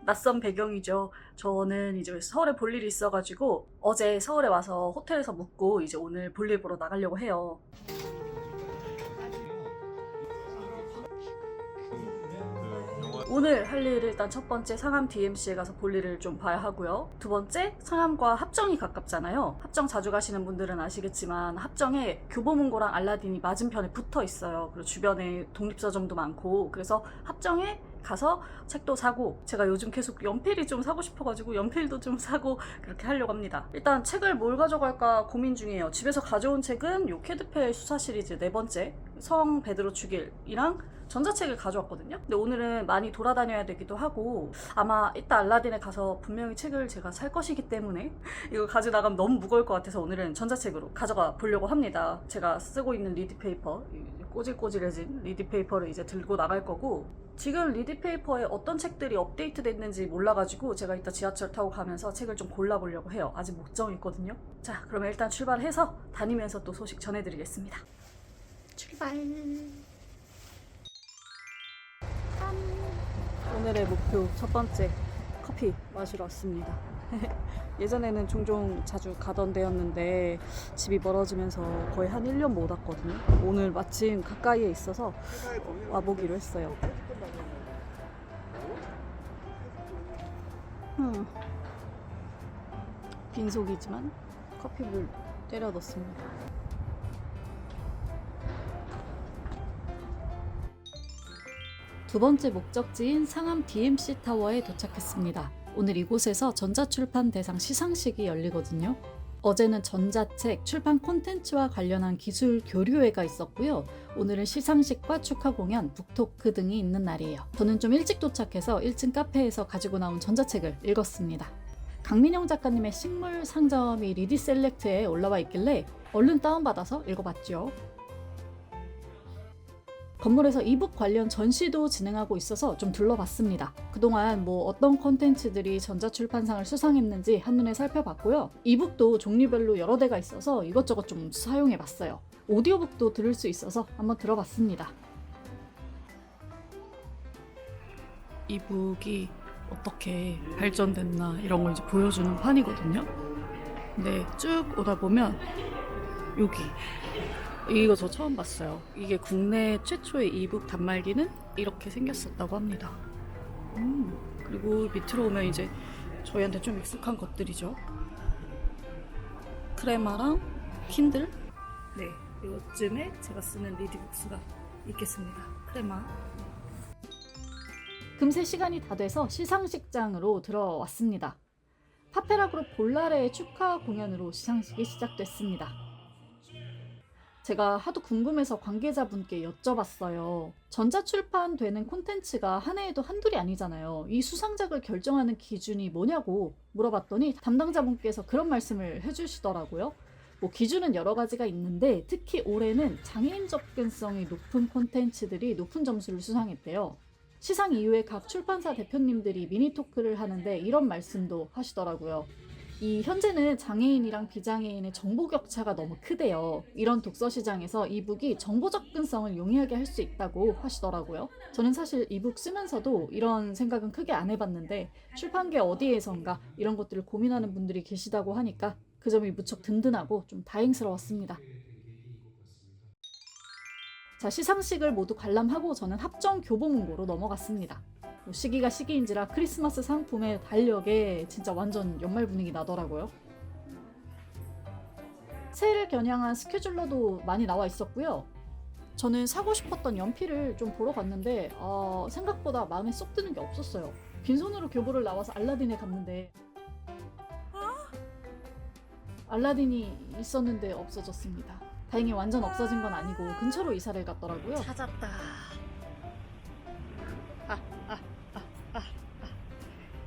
낯선 배경이죠. 저는 이제 서울에 볼 일이 있어가지고 어제 서울에 와서 호텔에서 묵고 이제 오늘 볼일 보러 나가려고 해요. 오늘 할 일을 일단 첫 번째 상암 DMC에 가서 볼일을 좀 봐야 하고요. 두 번째, 상암과 합정이 가깝잖아요. 합정 자주 가시는 분들은 아시겠지만 합정에 교보문고랑 알라딘이 맞은편에 붙어 있어요. 그리고 주변에 독립서점도 많고, 그래서 합정에 가서 책도 사고, 제가 요즘 계속 연필이 좀 사고 싶어가지고 연필도 좀 사고 그렇게 하려고 합니다. 일단 책을 뭘 가져갈까 고민 중이에요. 집에서 가져온 책은 요 캐드펠 수사 시리즈 네 번째 성 베드로 축일이랑 전자책을 가져왔거든요. 근데 오늘은 많이 돌아다녀야 되기도 하고, 아마 이따 알라딘에 가서 분명히 책을 제가 살 것이기 때문에 이거 가져나가면 너무 무거울 것 같아서 오늘은 전자책으로 가져가 보려고 합니다. 제가 쓰고 있는 리드페이퍼, 꼬질꼬질해진 리드페이퍼를 이제 들고 나갈 거고, 지금 리드페이퍼에 어떤 책들이 업데이트 됐는지 몰라가지고 제가 이따 지하철 타고 가면서 책을 좀 골라보려고 해요. 아직 못 정했거든요. 자, 그러면 일단 출발해서 다니면서 또 소식 전해드리겠습니다. 출발. 오늘의 목표 첫 번째, 커피 마시러 왔습니다. 예전에는 종종 자주 가던 데였는데 집이 멀어지면서 거의 한 1년 못 왔거든요. 오늘 마침 가까이에 있어서 와보기로 했어요. 빈속이지만 커피를 때려 넣습니다. 두 번째 목적지인 상암 DMC 타워에 도착했습니다. 오늘 이곳에서 전자출판 대상 시상식이 열리거든요. 어제는 전자책, 출판 콘텐츠와 관련한 기술 교류회가 있었고요. 오늘은 시상식과 축하 공연, 북토크 등이 있는 날이에요. 저는 좀 일찍 도착해서 1층 카페에서 가지고 나온 전자책을 읽었습니다. 강민영 작가님의 식물 상점이 리디 셀렉트에 올라와 있길래 얼른 다운받아서 읽어봤죠. 건물에서 이북 관련 전시도 진행하고 있어서 좀 둘러봤습니다. 그동안 어떤 콘텐츠들이 전자출판상을 수상했는지 한눈에 살펴봤고요. 이북도 종류별로 여러 대가 있어서 이것저것 좀 사용해봤어요. 오디오북도 들을 수 있어서 한번 들어봤습니다. 이북이 어떻게 발전됐나 이런 걸 이제 보여주는 판이거든요. 근데 쭉 오다 보면 이거 저 처음 봤어요. 이게 국내 최초의 이북 단말기는 이렇게 생겼었다고 합니다. 그리고 밑으로 오면 이제 저희한테 좀 익숙한 것들이죠. 크레마랑 킨들. 네, 이쯤에 제가 쓰는 리디북스가 있겠습니다. 크레마. 금세 시간이 다 돼서 시상식장으로 들어왔습니다. 파페라 그룹 볼라레의 축하 공연으로 시상식이 시작됐습니다. 제가 하도 궁금해서 관계자분께 여쭤봤어요. 전자출판되는 콘텐츠가 한 해에도 한둘이 아니잖아요. 이 수상작을 결정하는 기준이 뭐냐고 물어봤더니 담당자분께서 그런 말씀을 해주시더라고요. 기준은 여러 가지가 있는데 특히 올해는 장애인 접근성이 높은 콘텐츠들이 높은 점수를 수상했대요. 시상 이후에 각 출판사 대표님들이 미니토크를 하는데 이런 말씀도 하시더라고요. 현재는 장애인이랑 비장애인의 정보 격차가 너무 크대요. 이런 독서 시장에서 이북이 정보 접근성을 용이하게 할 수 있다고 하시더라고요. 저는 사실 이북 쓰면서도 이런 생각은 크게 안 해봤는데 출판계 어디에선가 이런 것들을 고민하는 분들이 계시다고 하니까 그 점이 무척 든든하고 좀 다행스러웠습니다. 자, 시상식을 모두 관람하고 저는 합정 교보문고로 넘어갔습니다. 시기가 시기인지라 크리스마스 상품의 달력에 진짜 완전 연말 분위기 나더라고요. 새해를 겨냥한 스케줄러도 많이 나와 있었고요. 저는 사고 싶었던 연필을 좀 보러 갔는데 생각보다 마음에 쏙 드는 게 없었어요. 빈손으로 교보를 나와서 알라딘에 갔는데 알라딘이 있었는데 없어졌습니다. 다행히 완전 없어진 건 아니고 근처로 이사를 갔더라고요. 찾았다.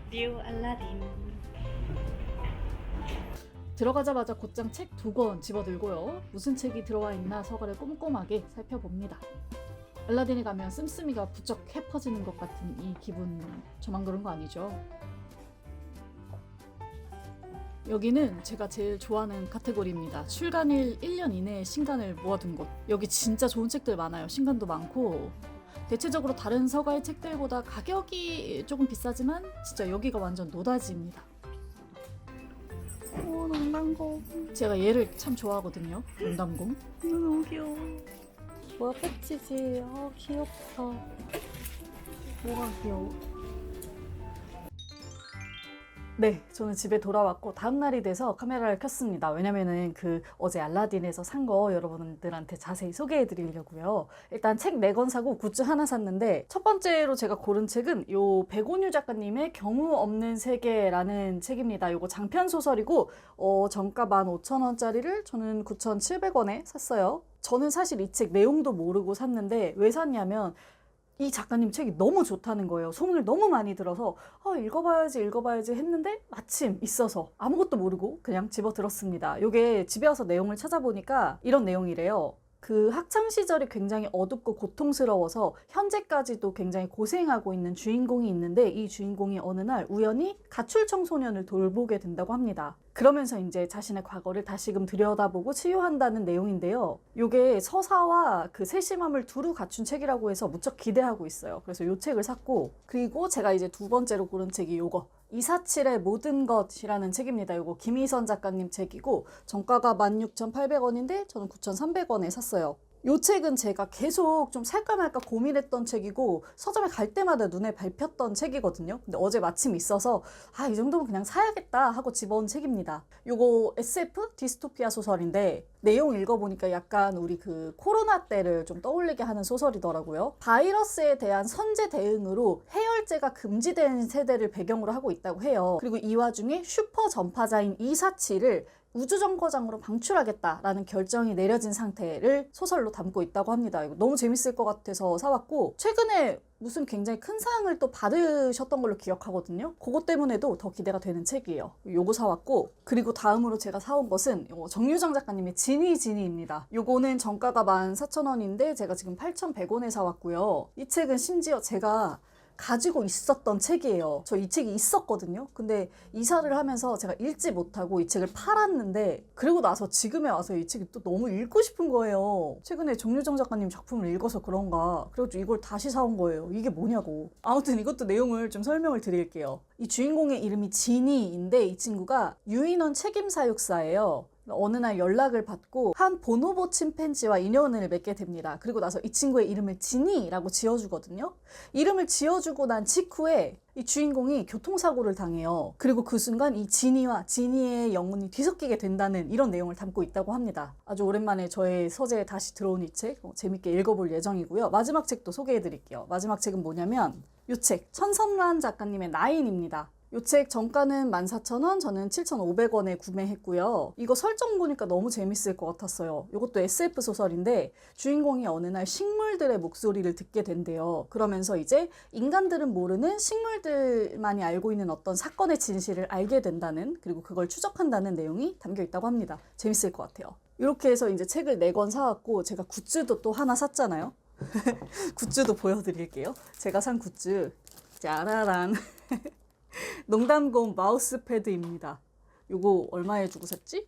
뉴 알라딘. 들어가자마자 곧장 책 2권 집어들고요. 무슨 책이 들어와 있나 서가를 꼼꼼하게 살펴봅니다. 알라딘에 가면 씀씀이가 부쩍 해퍼지는 것 같은 이 기분, 저만 그런 거 아니죠? 여기는 제가 제일 좋아하는 카테고리입니다. 출간일 1년 이내에 신간을 모아둔 곳. 여기 진짜 좋은 책들 많아요. 신간도 많고 대체적으로 다른 서가의 책들보다 가격이 조금 비싸지만 진짜 여기가 완전 노다지입니다. 오, 농담곰. 제가 얘를 참 좋아하거든요. 농담곰. 너무 귀여워. 뭐야, 패치지. 귀엽다. 뭐가 귀여워? 네, 저는 집에 돌아왔고 다음날이 돼서 카메라를 켰습니다. 왜냐면은 어제 알라딘에서 산 거 여러분들한테 자세히 소개해 드리려고요. 일단 책 4권 사고 굿즈 하나 샀는데, 첫 번째로 제가 고른 책은 요 백온유 작가님의 경우 없는 세계라는 책입니다. 요거 장편 소설이고 정가 15,000원짜리를 저는 9,700원에 샀어요. 저는 사실 이 책 내용도 모르고 샀는데, 왜 샀냐면 이 작가님 책이 너무 좋다는 거예요. 소문을 너무 많이 들어서 읽어봐야지 했는데 마침 있어서 아무것도 모르고 그냥 집어들었습니다. 요게 집에 와서 내용을 찾아보니까 이런 내용이래요. 그 학창시절이 굉장히 어둡고 고통스러워서 현재까지도 굉장히 고생하고 있는 주인공이 있는데, 이 주인공이 어느 날 우연히 가출 청소년을 돌보게 된다고 합니다. 그러면서 이제 자신의 과거를 다시금 들여다보고 치유한다는 내용인데요. 요게 서사와 그 세심함을 두루 갖춘 책이라고 해서 무척 기대하고 있어요. 그래서 요 책을 샀고, 그리고 제가 이제 두 번째로 고른 책이 요거 247의 모든 것이라는 책입니다. 요거 김희선 작가님 책이고 정가가 16,800원인데 저는 9,300원에 샀어요. 요 책은 제가 계속 좀 살까 말까 고민했던 책이고 서점에 갈 때마다 눈에 밟혔던 책이거든요. 근데 어제 마침 있어서 이 정도면 그냥 사야겠다 하고 집어온 책입니다. 요거 SF 디스토피아 소설인데 내용 읽어보니까 약간 우리 코로나 때를 좀 떠올리게 하는 소설이더라고요. 바이러스에 대한 선제 대응으로 해열제가 금지된 세대를 배경으로 하고 있다고 해요. 그리고 이 와중에 슈퍼 전파자인 247을 우주정거장으로 방출하겠다라는 결정이 내려진 상태를 소설로 담고 있다고 합니다. 이거 너무 재밌을 것 같아서 사왔고, 최근에 무슨 굉장히 큰 상을 또 받으셨던 걸로 기억하거든요. 그것 때문에도 더 기대가 되는 책이에요. 요거 사왔고, 그리고 다음으로 제가 사온 것은 정유정 작가님의 지니입니다. 요거는 정가가 14,000원인데 제가 지금 8,100원에 사왔고요. 이 책은 심지어 제가 가지고 있었던 책이에요. 저 이 책이 있었거든요. 근데 이사를 하면서 제가 읽지 못하고 이 책을 팔았는데, 그리고 나서 지금에 와서 이 책이 또 너무 읽고 싶은 거예요. 최근에 정유정 작가님 작품을 읽어서 그런가 그래가지고 이걸 다시 사온 거예요. 이게 뭐냐고. 아무튼 이것도 내용을 좀 설명을 드릴게요. 이 주인공의 이름이 지니인데 이 친구가 유인원 책임사육사예요. 어느 날 연락을 받고 한 보노보 침팬지와 인연을 맺게 됩니다. 그리고 나서 이 친구의 이름을 지니라고 지어주거든요. 이름을 지어주고 난 직후에 이 주인공이 교통사고를 당해요. 그리고 그 순간 이 지니와 지니의 영혼이 뒤섞이게 된다는 이런 내용을 담고 있다고 합니다. 아주 오랜만에 저의 서재에 다시 들어온 이 책 재밌게 읽어볼 예정이고요. 마지막 책도 소개해드릴게요. 마지막 책은 뭐냐면 이 책 천선란 작가님의 나인입니다. 이 책 정가는 14,000원, 저는 7,500원에 구매했고요. 이거 설정 보니까 너무 재밌을 것 같았어요. 이것도 SF 소설인데 주인공이 어느 날 식물들의 목소리를 듣게 된대요. 그러면서 이제 인간들은 모르는 식물들만이 알고 있는 어떤 사건의 진실을 알게 된다는, 그리고 그걸 추적한다는 내용이 담겨 있다고 합니다. 재밌을 것 같아요. 이렇게 해서 이제 책을 4권 사왔고, 제가 굿즈도 또 하나 샀잖아요. 굿즈도 보여드릴게요. 제가 산 굿즈 짜라란 농담곰 마우스패드입니다. 이거 얼마에 주고 샀지?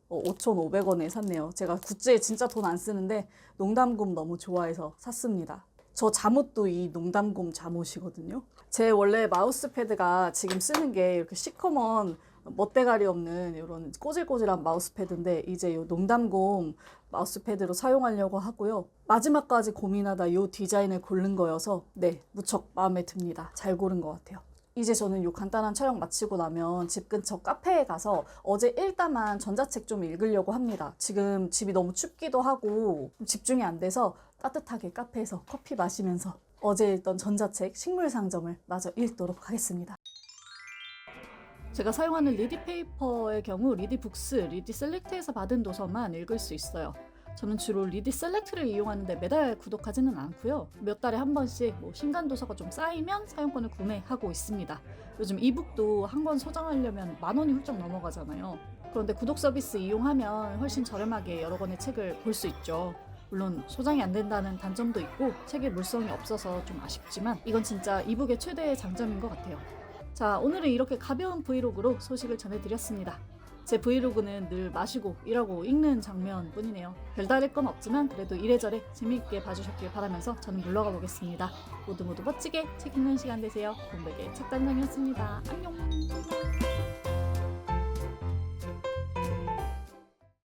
5,500원에 샀네요. 제가 굿즈에 진짜 돈 안 쓰는데 농담곰 너무 좋아해서 샀습니다. 저 잠옷도 이 농담곰 잠옷이거든요. 제 원래 마우스패드가 지금 쓰는 게 이렇게 시커먼 멋대가리 없는 이런 꼬질꼬질한 마우스패드인데, 이제 이 농담곰 마우스패드로 사용하려고 하고요. 마지막까지 고민하다 이 디자인을 고른 거여서 무척 마음에 듭니다. 잘 고른 것 같아요. 이제 저는 이 간단한 촬영 마치고 나면 집 근처 카페에 가서 어제 읽다만 전자책 좀 읽으려고 합니다. 지금 집이 너무 춥기도 하고 집중이 안 돼서 따뜻하게 카페에서 커피 마시면서 어제 읽던 전자책 식물상점을 마저 읽도록 하겠습니다. 제가 사용하는 리디페이퍼의 경우 리디북스, 리디셀렉트에서 받은 도서만 읽을 수 있어요. 저는 주로 리디셀렉트를 이용하는데 매달 구독하지는 않고요. 몇 달에 한 번씩 신간 도서가 좀 쌓이면 사용권을 구매하고 있습니다. 요즘 이북도 한 권 소장하려면 10,000원이 훌쩍 넘어가잖아요. 그런데 구독 서비스 이용하면 훨씬 저렴하게 여러 권의 책을 볼 수 있죠. 물론 소장이 안 된다는 단점도 있고 책의 물성이 없어서 좀 아쉽지만 이건 진짜 이북의 최대의 장점인 것 같아요. 자, 오늘은 이렇게 가벼운 브이로그로 소식을 전해드렸습니다. 제 브이로그는 늘 마시고 일하고 읽는 장면 뿐이네요. 별다를 건 없지만 그래도 이래저래 재미있게 봐주셨길 바라면서 저는 물러가 보겠습니다. 모두 멋지게 책 읽는 시간 되세요. 공백의 책단장이었습니다. 안녕.